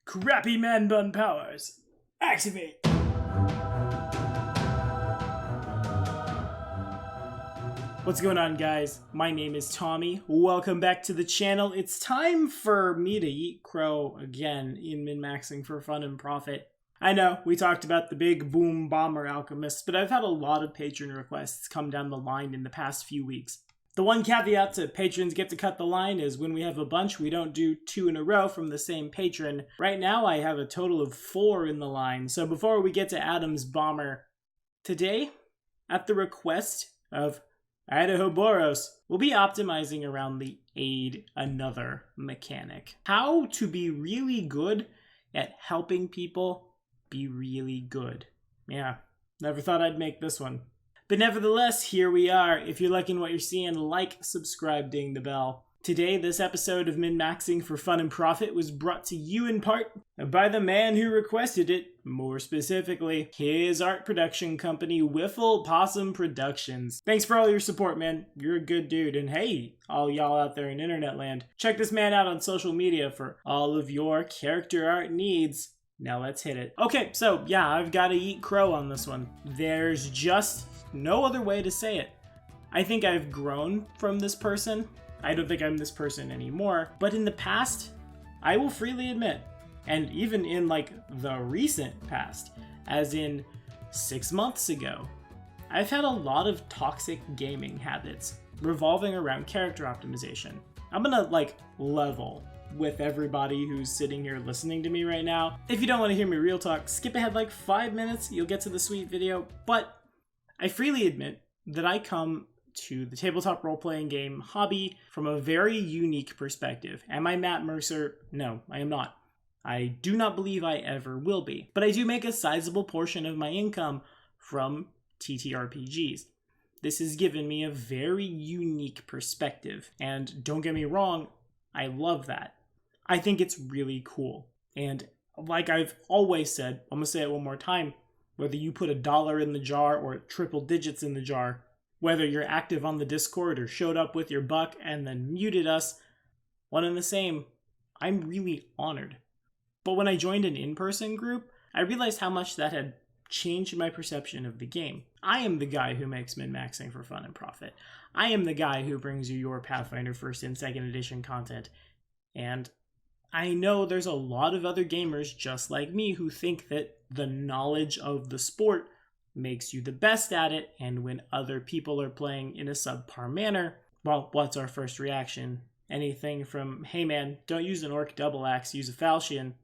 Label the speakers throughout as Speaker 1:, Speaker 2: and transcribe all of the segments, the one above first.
Speaker 1: Crappy man bun powers. Activate. What's going on, guys? My name is Tommy. Welcome back to the channel. It's time for me to eat crow again in min-maxing for fun and profit. I know, we talked about the big boom bomber alchemists, but I've had a lot of patron requests come down the line in the past few weeks. The one caveat to patrons get to cut the line is when we have a bunch, we don't do 2 in a row from the same patron. Right now, I have a total of 4 in the line. So before we get to Adam's bomber, today, at the request of Idaho Boros, we'll be optimizing around the aid another mechanic. How to be really good at helping people be really good. Yeah, never thought I'd make this one. But nevertheless, here we are. If you're liking what you're seeing, like, subscribe, ding the bell. Today, this episode of Min-Maxing for Fun and Profit was brought to you in part by the man who requested it, more specifically, his art production company, Wiffle Possum Productions. Thanks for all your support, man. You're a good dude. And hey, all y'all out there in internet land, check this man out on social media for all of your character art needs. Now let's hit it. Okay, so yeah, I've got to eat crow on this one. There's just no other way to say it. I think I've grown from this person. I don't think I'm this person anymore. But in the past, I will freely admit, and even in like the recent past, as in 6 months ago, I've had a lot of toxic gaming habits revolving around character optimization. I'm gonna like level with everybody who's sitting here listening to me right now. If you don't want to hear me real talk, skip ahead like 5 minutes, you'll get to the sweet video. But I freely admit that I come to the tabletop role-playing game hobby from a very unique perspective. Am I Matt Mercer? No, I am not. I do not believe I ever will be. But I do make a sizable portion of my income from TTRPGs. This has given me a very unique perspective. And don't get me wrong, I love that. I think it's really cool. And like I've always said, I'm going to say it one more time, whether you put $1 in the jar or triple digits in the jar, whether you're active on the Discord or showed up with your buck and then muted us, one and the same, I'm really honored. But when I joined an in-person group, I realized how much that had changed my perception of the game. I am the guy who makes min-maxing for fun and profit. I am the guy who brings you your Pathfinder 1st and 2nd edition content. And I know there's a lot of other gamers just like me who think that the knowledge of the sport makes you the best at it, and when other people are playing in a subpar manner, well, what's our first reaction? Anything from, hey man, don't use an orc double axe, use a falchion.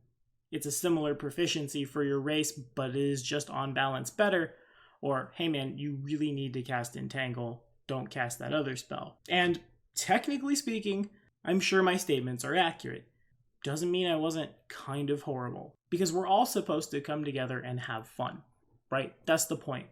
Speaker 1: It's a similar proficiency for your race, but it is just on balance better. Or, hey man, you really need to cast Entangle, don't cast that other spell. And technically speaking, I'm sure my statements are accurate. Doesn't mean I wasn't kind of horrible. Because we're all supposed to come together and have fun, right? That's the point.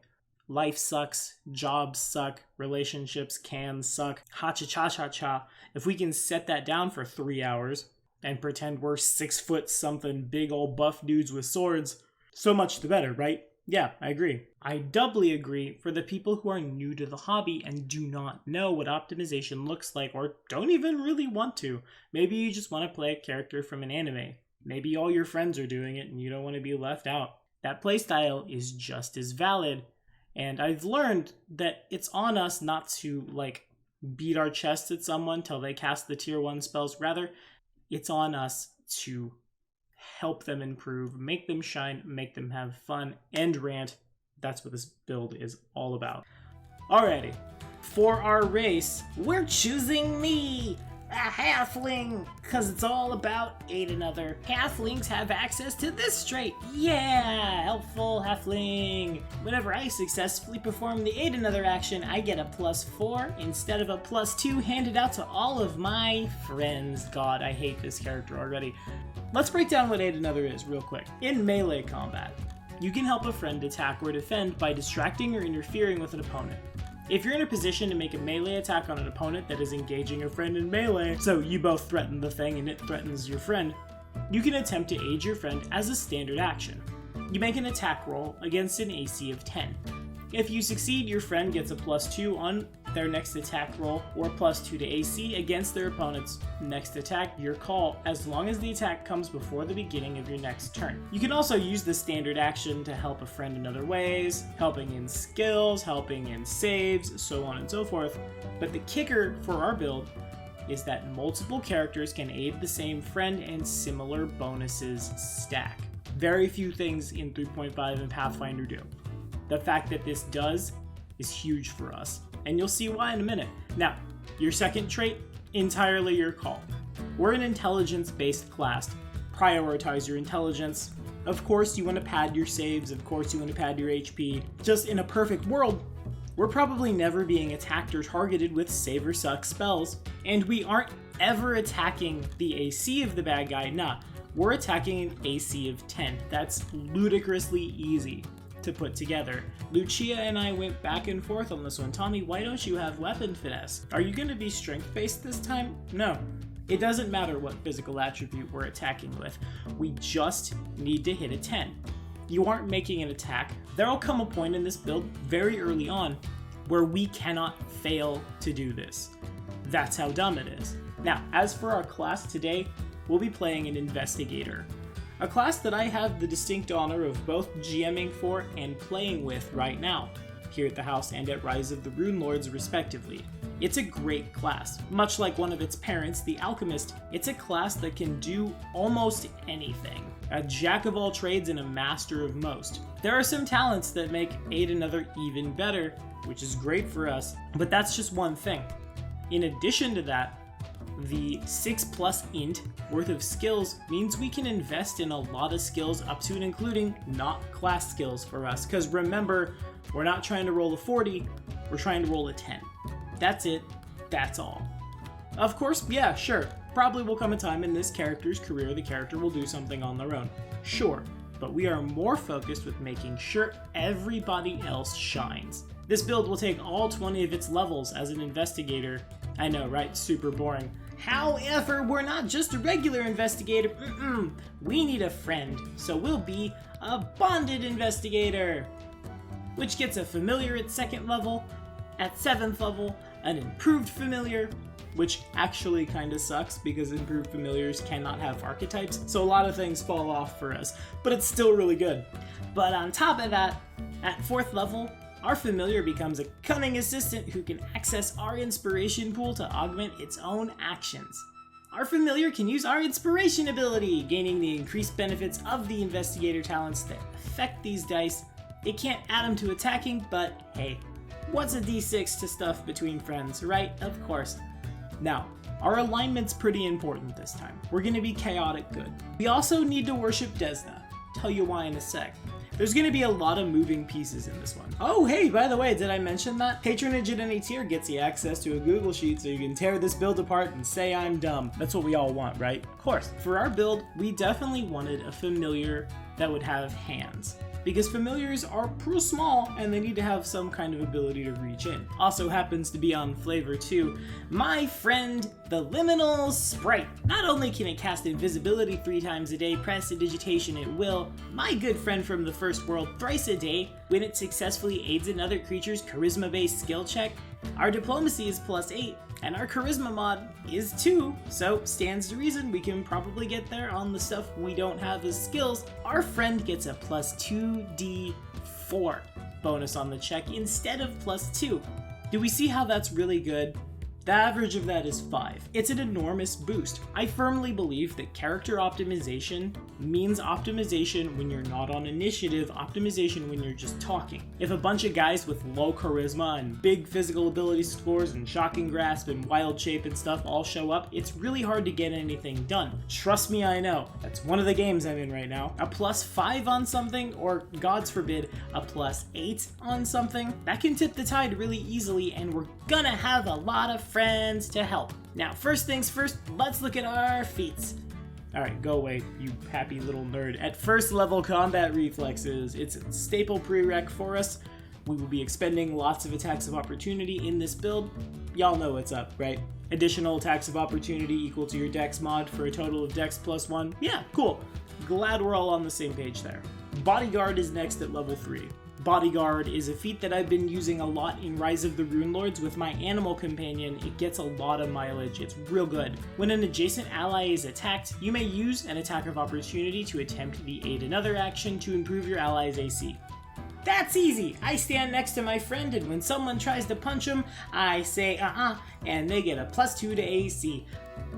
Speaker 1: Life sucks, jobs suck, relationships can suck, ha-cha-cha-cha-cha. If we can set that down for 3 hours and pretend we're 6 foot something big old buff dudes with swords, so much the better, right? Yeah, I agree. I doubly agree for the people who are new to the hobby and do not know what optimization looks like or don't even really want to. Maybe you just want to play a character from an anime. Maybe all your friends are doing it and you don't want to be left out. That playstyle is just as valid. And I've learned that it's on us not to like beat our chests at someone till they cast the tier 1 spells. Rather, it's on us to help them improve, make them shine, make them have fun, and rant. That's what this build is all about. Alrighty, for our race, we're choosing me, a halfling, because it's all about aid another. Halflings have access to this trait. Yeah, helpful halfling. Whenever I successfully perform the aid another action, I get a +4 instead of a +2 handed out to all of my friends. God, I hate this character already. Let's break down what aid another is real quick. In melee combat, you can help a friend attack or defend by distracting or interfering with an opponent. If you're in a position to make a melee attack on an opponent that is engaging a friend in melee, so you both threaten the thing and it threatens your friend, you can attempt to aid your friend as a standard action. You make an attack roll against an AC of 10. If you succeed, your friend gets a +2 on their next attack roll, or +2 to AC against their opponent's next attack, your call, as long as the attack comes before the beginning of your next turn. You can also use the standard action to help a friend in other ways, helping in skills, helping in saves, so on and so forth. But the kicker for our build is that multiple characters can aid the same friend and similar bonuses stack. Very few things in 3.5 and Pathfinder do. The fact that this does is huge for us, and you'll see why in a minute. Now, your second trait, entirely your call. We're an intelligence-based class. Prioritize your intelligence. Of course, you want to pad your saves. Of course, you want to pad your HP. Just in a perfect world, we're probably never being attacked or targeted with save or suck spells, and we aren't ever attacking the AC of the bad guy. Nah, we're attacking an AC of 10. That's ludicrously easy to put together. Lucia and I went back and forth on this one. Tommy, why don't you have weapon finesse? Are you going to be strength-based this time? No. It doesn't matter what physical attribute we're attacking with. We just need to hit a 10. You aren't making an attack. There'll come a point in this build very early on where we cannot fail to do this. That's how dumb it is. Now, as for our class today, we'll be playing an Investigator. A class that I have the distinct honor of both GMing for and playing with right now, here at the house and at Rise of the Rune Lords respectively. It's a great class. Much like one of its parents, the Alchemist, it's a class that can do almost anything. A jack of all trades and a master of most. There are some talents that make aid another even better, which is great for us, but that's just one thing. In addition to that, the 6+ int worth of skills means we can invest in a lot of skills up to and including not class skills for us. Because remember, we're not trying to roll a 40, we're trying to roll a 10. That's it, that's all. Of course, yeah, sure, probably will come a time in this character's career the character will do something on their own. Sure, but we are more focused with making sure everybody else shines. This build will take all 20 of its levels as an investigator. I know, right? Super boring. However, we're not just a regular investigator. We need a friend, so we'll be a bonded investigator, which gets a familiar at 2nd level, at 7th level, an improved familiar, which actually kind of sucks because improved familiars cannot have archetypes, so a lot of things fall off for us, but it's still really good. But on top of that, at 4th level, our familiar becomes a cunning assistant who can access our inspiration pool to augment its own actions. Our familiar can use our inspiration ability, gaining the increased benefits of the investigator talents that affect these dice. It can't add them to attacking, but hey, what's a d6 to stuff between friends, right? Of course. Now, our alignment's pretty important this time. We're gonna be chaotic good. We also need to worship Desna. Tell you why in a sec. There's going to be a lot of moving pieces in this one. Oh, hey, by the way, did I mention that? Patronage at any tier gets you access to a Google Sheet so you can tear this build apart and say I'm dumb. That's what we all want, right? Of course. For our build, we definitely wanted a familiar that would have hands, because familiars are pretty small and they need to have some kind of ability to reach in. Also happens to be on flavor too. My friend, the Liminal Sprite. Not only can it cast invisibility 3 times a day, prestidigitation at will, my good friend from the first world thrice a day when it successfully aids another creature's charisma-based skill check. Our diplomacy is +8, and our charisma mod is 2, so stands to reason we can probably get there on the stuff we don't have as skills. Our friend gets a +2d4 bonus on the check instead of +2. Do we see how that's really good? The average of that is 5. It's an enormous boost. I firmly believe that character optimization means optimization when you're not on initiative, optimization when you're just talking. If a bunch of guys with low charisma and big physical ability scores and shocking grasp and wild shape and stuff all show up, it's really hard to get anything done. Trust me, I know. That's one of the games I'm in right now. A +5 on something, or gods forbid, a +8 on something, that can tip the tide really easily, and we're gonna have a lot of friends to help. Now, first things first, let's look at our feats. Alright, go away, you happy little nerd. At 1st level combat reflexes, it's a staple prereq for us. We will be expending lots of attacks of opportunity in this build. Y'all know what's up, right? Additional attacks of opportunity equal to your dex mod for a total of dex +1. Yeah, cool. Glad we're all on the same page there. Bodyguard is next at level 3. Bodyguard is a feat that I've been using a lot in Rise of the Runelords with my animal companion. It gets a lot of mileage, it's real good. When an adjacent ally is attacked, you may use an attack of opportunity to attempt the aid another action to improve your ally's AC. That's easy! I stand next to my friend, and when someone tries to punch him, I say and they get a +2 to AC.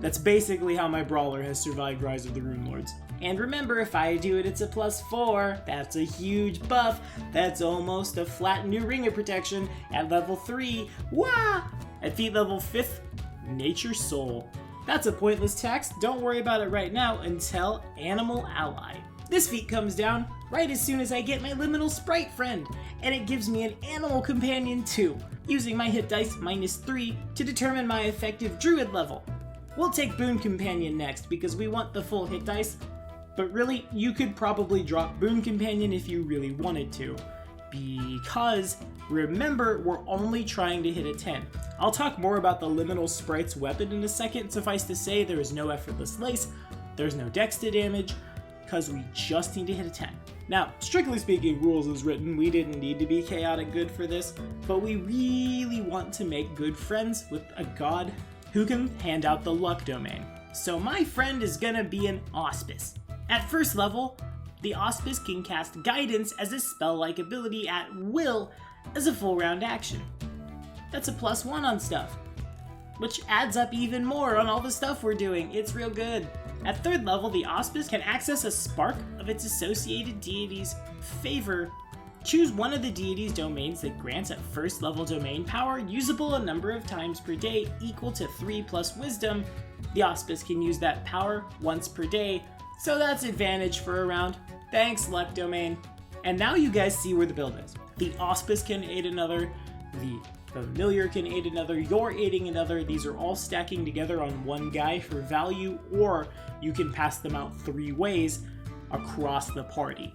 Speaker 1: That's basically how my brawler has survived Rise of the Runelords. And remember, if I do it, it's a +4. That's a huge buff. That's almost a flat new ring of protection at level 3. Wah! At feat level 5th, Nature Soul. That's a pointless tax. Don't worry about it right now until Animal Ally. This feat comes down right as soon as I get my liminal sprite friend, and it gives me an animal companion too, using my hit dice -3 to determine my effective druid level. We'll take Boon Companion next because we want the full hit dice, but really, you could probably drop Boon Companion if you really wanted to, because remember, we're only trying to hit a 10. I'll talk more about the liminal sprite's weapon in a second. Suffice to say, there is no effortless lace, there's no dex to damage, because we just need to hit a 10. Now, strictly speaking, rules as written, we didn't need to be chaotic good for this, but we really want to make good friends with a god who can hand out the luck domain. So my friend is gonna be an Auspice. At first level, the Auspice can cast Guidance as a spell-like ability at will as a full round action. That's a +1 on stuff, which adds up even more on all the stuff we're doing. It's real good. At 3rd level, the Auspice can access a spark of its associated deity's favor. Choose one of the deity's domains that grants at 1st level domain power usable a number of times per day equal to 3 plus wisdom. The Auspice can use that power once per day, so that's advantage for a round. Thanks, luck domain. And now you guys see where the build is. The Auspice can aid another, the Familiar can aid another, you're aiding another. These are all stacking together on one guy for value, or you can pass them out 3 ways across the party.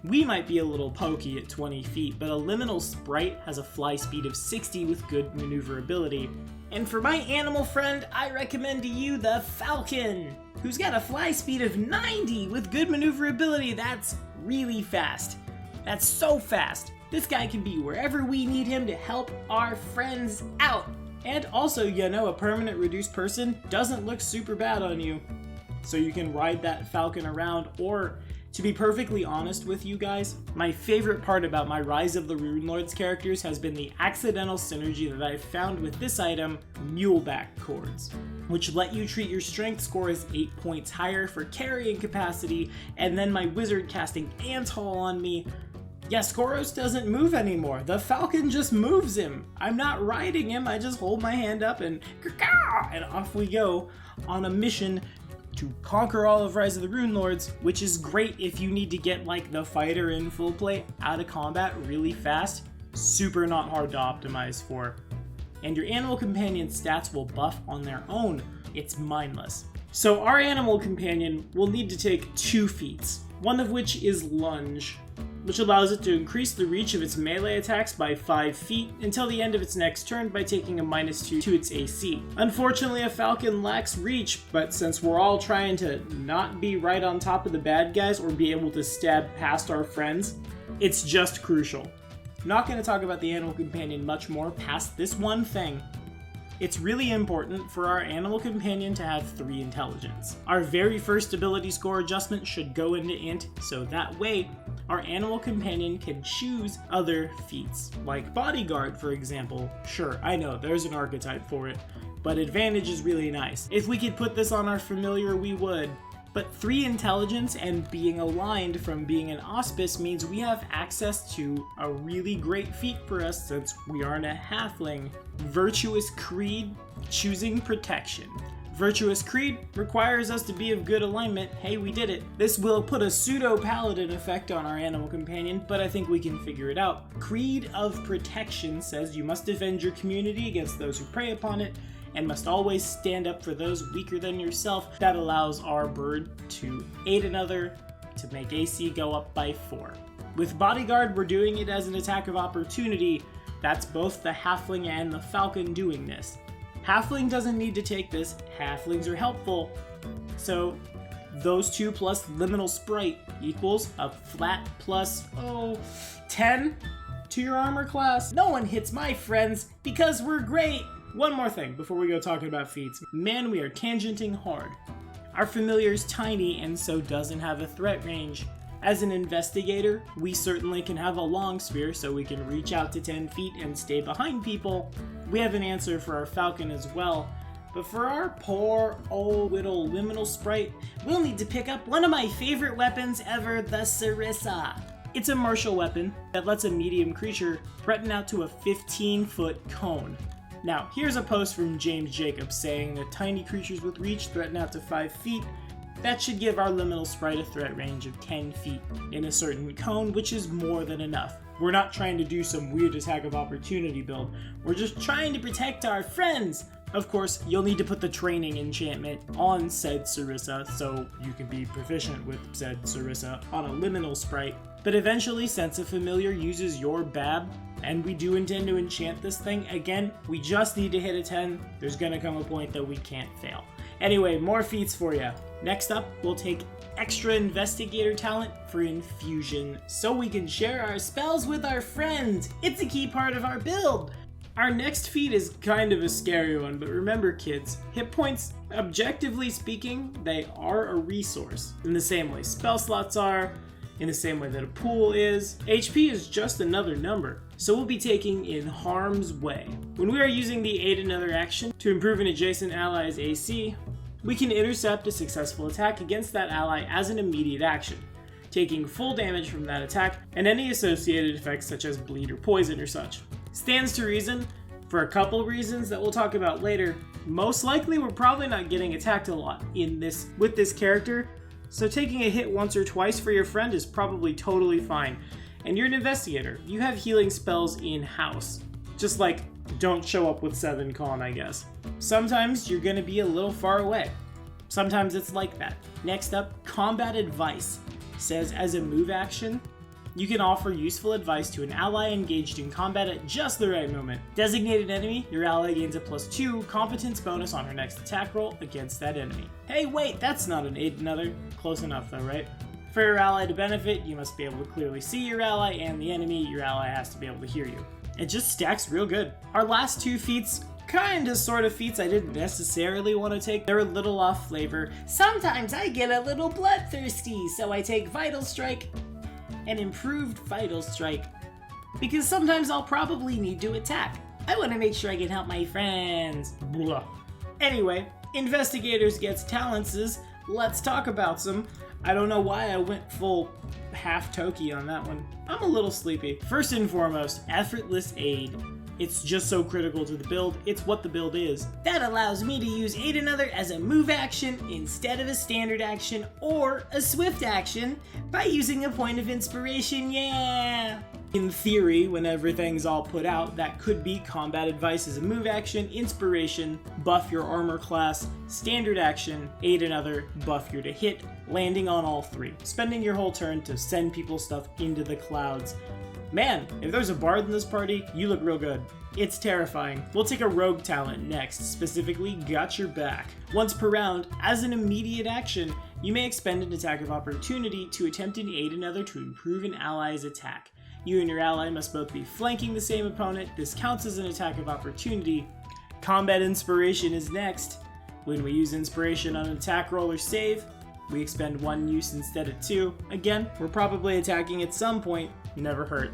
Speaker 1: We might be a little pokey at 20 feet, but a liminal sprite has a fly speed of 60 with good maneuverability. And for my animal friend, I recommend to you the Falcon, who's got a fly speed of 90 with good maneuverability. That's really fast. That's so fast. This guy can be wherever we need him to help our friends out. And also, a permanent reduced person doesn't look super bad on you. So you can ride that Falcon around, or to be perfectly honest with you guys, my favorite part about my Rise of the Runelords characters has been the accidental synergy that I've found with this item, Muleback Cords, which let you treat your strength score as 8 points higher for carrying capacity, and then my wizard casting Anthaul on me. Yeah, Skoros doesn't move anymore. The Falcon just moves him. I'm not riding him, I just hold my hand up and off we go on a mission to conquer all of Rise of the Runelords, which is great if you need to get like the fighter in full play out of combat really fast. Super not hard to optimize for. And your animal companion stats will buff on their own. It's mindless. So our animal companion will need to take 2 feats, one of which is Lunge, which allows it to increase the reach of its melee attacks by 5 feet until the end of its next turn by taking a -2 to its AC. Unfortunately, a Falcon lacks reach, but since we're all trying to not be right on top of the bad guys or be able to stab past our friends, it's just crucial. I'm not going to talk about the animal companion much more past this one thing. It's really important for our animal companion to have 3 intelligence. Our very first ability score adjustment should go into int, so that way our animal companion can choose other feats, like Bodyguard, for example. Sure, I know, there's an archetype for it, but advantage is really nice. If we could put this on our familiar, we would. But 3 intelligence and being aligned from being an Auspice means we have access to a really great feat for us since we aren't a halfling. Virtuous Creed, choosing protection. Virtuous Creed requires us to be of good alignment. Hey, we did it. This will put a pseudo-paladin effect on our animal companion, but I think we can figure it out. Creed of Protection says you must defend your community against those who prey upon it, and must always stand up for those weaker than yourself. That allows our bird to aid another to make AC go up by 4. With Bodyguard, we're doing it as an attack of opportunity. That's both the Halfling and the Falcon doing this. Halfling doesn't need to take this. Halflings are helpful. So those two plus liminal sprite equals a flat plus, 10 to your armor class. No one hits my friends because we're great. One more thing before we go talking about feats. Man, we are tangenting hard. Our familiar is tiny and so doesn't have a threat range. As an investigator, we certainly can have a long spear so we can reach out to 10 feet and stay behind people. We have an answer for our falcon as well. But for our poor old little liminal sprite, we'll need to pick up one of my favorite weapons ever, the Sarissa. It's a martial weapon that lets a medium creature threaten out to a 15-foot cone. Now, here's a post from James Jacobs saying that tiny creatures with reach threaten out to 5 feet. That should give our liminal sprite a threat range of 10 feet in a certain cone, which is more than enough. We're not trying to do some weird attack of opportunity build. We're just trying to protect our friends. Of course, you'll need to put the training enchantment on said Sarissa so you can be proficient with said Sarissa on a liminal sprite. But eventually, since a familiar uses your Bab, and we do intend to enchant this thing, again, we just need to hit a 10. There's gonna come a point that we can't fail. Anyway, more feats for you. Next up, we'll take extra investigator talent for infusion, so we can share our spells with our friends. It's a key part of our build. Our next feat is kind of a scary one, but remember kids, hit points, objectively speaking, they are a resource. In the same way spell slots are, in the same way that a pool is, HP is just another number, so we'll be taking in harm's way. When we are using the aid another action to improve an adjacent ally's AC, we can intercept a successful attack against that ally as an immediate action, taking full damage from that attack and any associated effects such as bleed or poison or such. Stands to reason, for a couple reasons that we'll talk about later, most likely we're probably not getting attacked a lot with this character, so taking a hit once or twice for your friend is probably totally fine. And you're an investigator, you have healing spells in-house. Just like, don't show up with 7 con, I guess. Sometimes you're gonna be a little far away. Sometimes it's like that. Next up, combat advice. Says as a move action, you can offer useful advice to an ally engaged in combat at just the right moment. Designated enemy, your ally gains a +2 competence bonus on her next attack roll against that enemy. Hey wait, that's not an aid another. Close enough though, right? For your ally to benefit, you must be able to clearly see your ally and the enemy. Your ally has to be able to hear you. It just stacks real good. Our last 2 feats, kinda sort of feats I didn't necessarily want to take. They're a little off flavor. Sometimes I get a little bloodthirsty, so I take Vital Strike and Improved Vital Strike. Because sometimes I'll probably need to attack. I want to make sure I can help my friends. Blah. Anyway, Investigators gets talents. Let's talk about some. I don't know why I went full half Toki on that one. I'm a little sleepy. First and foremost, Effortless Aid. It's just so critical to the build, it's what the build is. That allows me to use Aid Another as a move action instead of a standard action or a swift action by using a point of inspiration, yeah! In theory, when everything's all put out, that could be combat advice as a move action, inspiration, buff your armor class, standard action, Aid Another, buff your to hit, landing on all 3. Spending your whole turn to send people stuff into the clouds. Man, if there's a bard in this party, you look real good. It's terrifying. We'll take a rogue talent next, specifically Got Your Back. Once per round, as an immediate action, you may expend an attack of opportunity to attempt an Aid Another to improve an ally's attack. You and your ally must both be flanking the same opponent. This counts as an attack of opportunity. Combat Inspiration is next. When we use Inspiration on an attack roll or save, we expend 1 use instead of 2. Again, we're probably attacking at some point. Never hurt.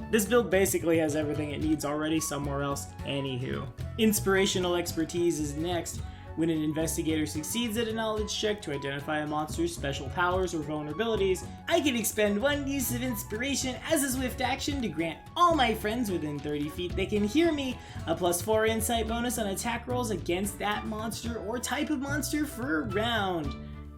Speaker 1: This build basically has everything it needs already somewhere else. Anywho. Inspirational Expertise is next. When an investigator succeeds at a knowledge check to identify a monster's special powers or vulnerabilities, I can expend 1 use of inspiration as a swift action to grant all my friends within 30 feet that can hear me a +4 insight bonus on attack rolls against that monster or type of monster for a round.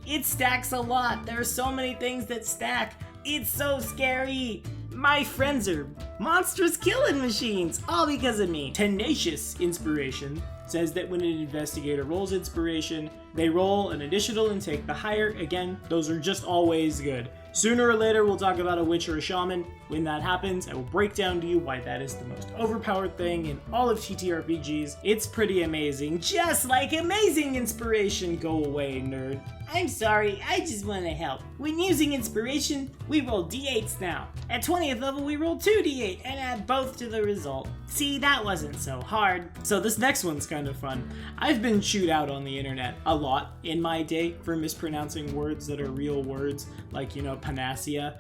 Speaker 1: It stacks a lot. There are so many things that stack. It's so scary. My friends are monstrous killing machines, all because of me. Tenacious Inspiration says that when an investigator rolls inspiration, they roll an additional and take the higher. Again, those are just always good. Sooner or later, we'll talk about a witch or a shaman. When that happens, I will break down to you why that is the most overpowered thing in all of TTRPGs. It's pretty amazing, just like Amazing Inspiration. Go away, nerd. I'm sorry, I just want to help. When using inspiration, we roll d8s now. At 20th level, we roll 2d8 and add both to the result. See, that wasn't so hard. So this next one's kind of fun. I've been chewed out on the internet a lot in my day for mispronouncing words that are real words, like, panacea.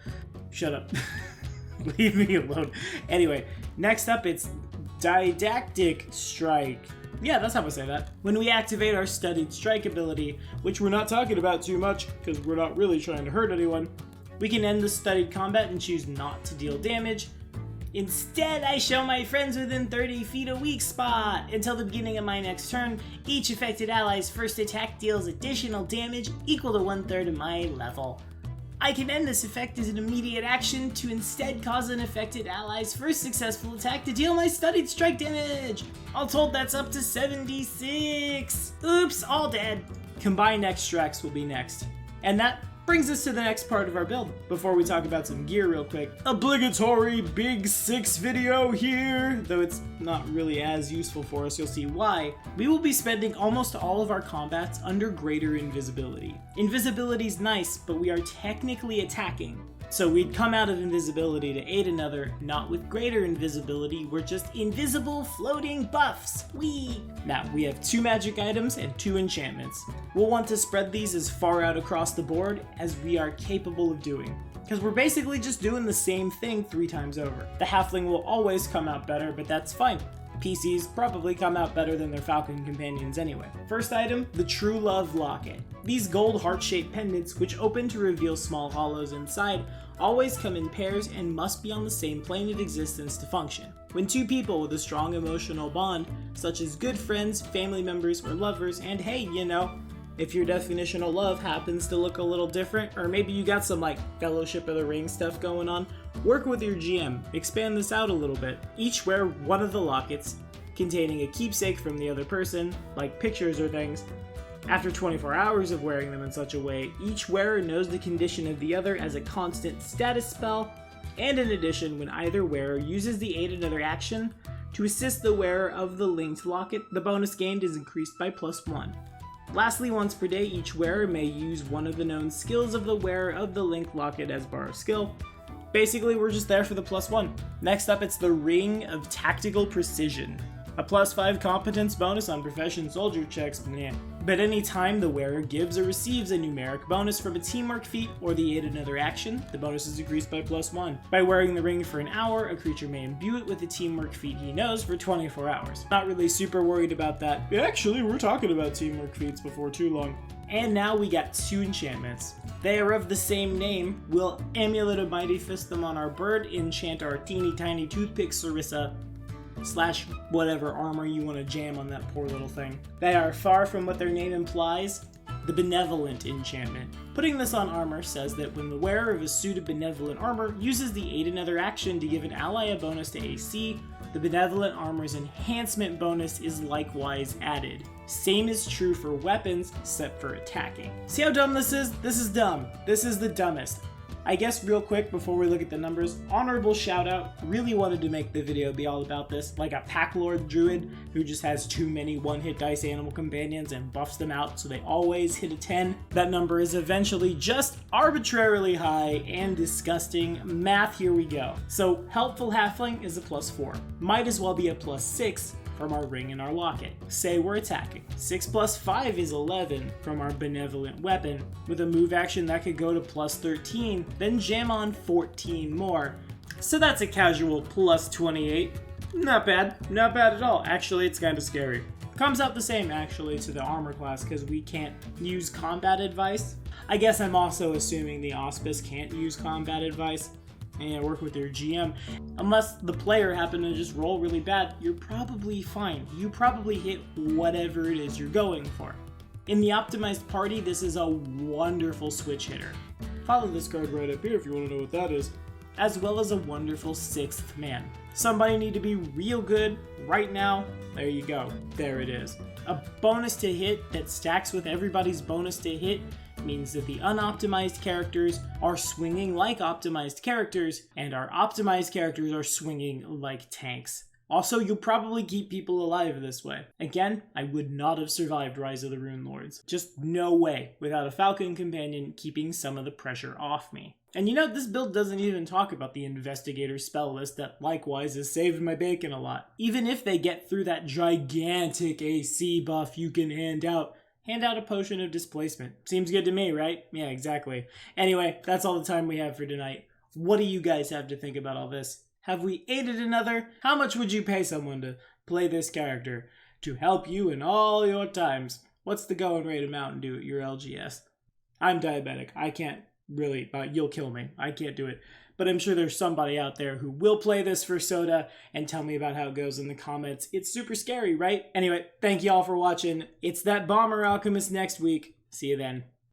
Speaker 1: Shut up. Leave me alone. Anyway, next up it's didactic strike. Yeah, that's how I say that. When we activate our studied strike ability, which we're not talking about too much because we're not really trying to hurt anyone, we can end the studied combat and choose not to deal damage. Instead, I show my friends within 30 feet a weak spot. Until the beginning of my next turn, each affected ally's first attack deals additional damage equal to 1/3 of my level. I can end this effect as an immediate action to instead cause an affected ally's first successful attack to deal my studied strike damage. All told, that's up to 76. Oops, all dead. Combined extracts will be next. And that brings us to the next part of our build. Before we talk about some gear real quick, obligatory Big 6 video here, though it's not really as useful for us, you'll see why. We will be spending almost all of our combats under greater invisibility. Invisibility's nice, but we are technically attacking. So we'd come out of invisibility to aid another, not with greater invisibility, we're just invisible floating buffs. Whee! Now, we have 2 magic items and 2 enchantments. We'll want to spread these as far out across the board as we are capable of doing, because we're basically just doing the same thing 3 times over. The halfling will always come out better, but that's fine. PCs probably come out better than their falcon companions anyway. First item, the True Love Locket. These gold heart-shaped pendants, which open to reveal small hollows inside, always come in pairs and must be on the same plane of existence to function. When 2 people with a strong emotional bond, such as good friends, family members, or lovers, and hey, if your definition of love happens to look a little different, or maybe you got some Fellowship of the Ring stuff going on, work with your GM, expand this out a little bit. Each wear one of the lockets, containing a keepsake from the other person, like pictures or things. After 24 hours of wearing them in such a way, each wearer knows the condition of the other as a constant status spell, and in addition, when either wearer uses the aid another action to assist the wearer of the linked locket, the bonus gained is increased by +1. Lastly, once per day, each wearer may use one of the known skills of the wearer of the linked locket as bar skill. Basically, we're just there for the +1. Next up, it's the Ring of Tactical Precision. A +5 competence bonus on profession soldier checks, but any time the wearer gives or receives a numeric bonus from a teamwork feat or the aid another action, the bonus is increased by +1. By wearing the ring for an hour, a creature may imbue it with a teamwork feat he knows for 24 hours. Not really super worried about that. Actually, we're talking about teamwork feats before too long. And now we got 2 enchantments. They are of the same name. We'll Amulet of Mighty Fist them on our bird, enchant our teeny tiny toothpick Sarissa, / whatever armor you want to jam on that poor little thing. They are far from what their name implies, the Benevolent enchantment. Putting this on armor says that when the wearer of a suit of benevolent armor uses the aid another action to give an ally a bonus to AC, the benevolent armor's enhancement bonus is likewise added. Same is true for weapons, except for attacking. See how dumb this is? This is dumb. This is the dumbest. I guess real quick before we look at the numbers, honorable shout out, really wanted to make the video be all about this, like a Pack Lord Druid who just has too many 1-hit dice animal companions and buffs them out so they always hit a 10. That number is eventually just arbitrarily high and disgusting. Math, here we go. So Helpful Halfling is a +4. Might as well be a +6 from our ring and our locket. Say we're attacking. 6 + 5 is 11 from our benevolent weapon, with a move action that could go to +13, then jam on 14 more. So that's a casual +28. Not bad. Not bad at all. Actually, it's kind of scary. Comes out the same, actually, to the armor class, because we can't use combat advice. I guess I'm also assuming the Auspice can't use combat advice. And work with your GM. Unless the player happened to just roll really bad, you're probably fine. You probably hit whatever it is you're going for. In the optimized party, this is a wonderful switch hitter. Follow this card right up here if you want to know what that is. As well as a wonderful 6th man. Somebody need to be real good right now. There you go. There it is. A bonus to hit that stacks with everybody's bonus to hit means that the unoptimized characters are swinging like optimized characters, and our optimized characters are swinging like tanks. Also, you'll probably keep people alive this way. Again, I would not have survived Rise of the Rune Lords. Just no way without a Falcon Companion keeping some of the pressure off me. And you know, this build doesn't even talk about the Investigator spell list that likewise has saved my bacon a lot. Even if they get through that gigantic AC buff you can hand out a potion of displacement. Seems good to me, right? Yeah, exactly. Anyway, that's all the time we have for tonight. What do you guys have to think about all this? Have we aided another? How much would you pay someone to play this character to help you in all your times? What's the going rate of Mountain Dew at your LGS? I'm diabetic. I can't really, you'll kill me. I can't do it. But I'm sure there's somebody out there who will play this for soda and tell me about how it goes in the comments. It's super scary, right? Anyway, thank you all for watching. It's that Bomber Alchemist next week. See you then.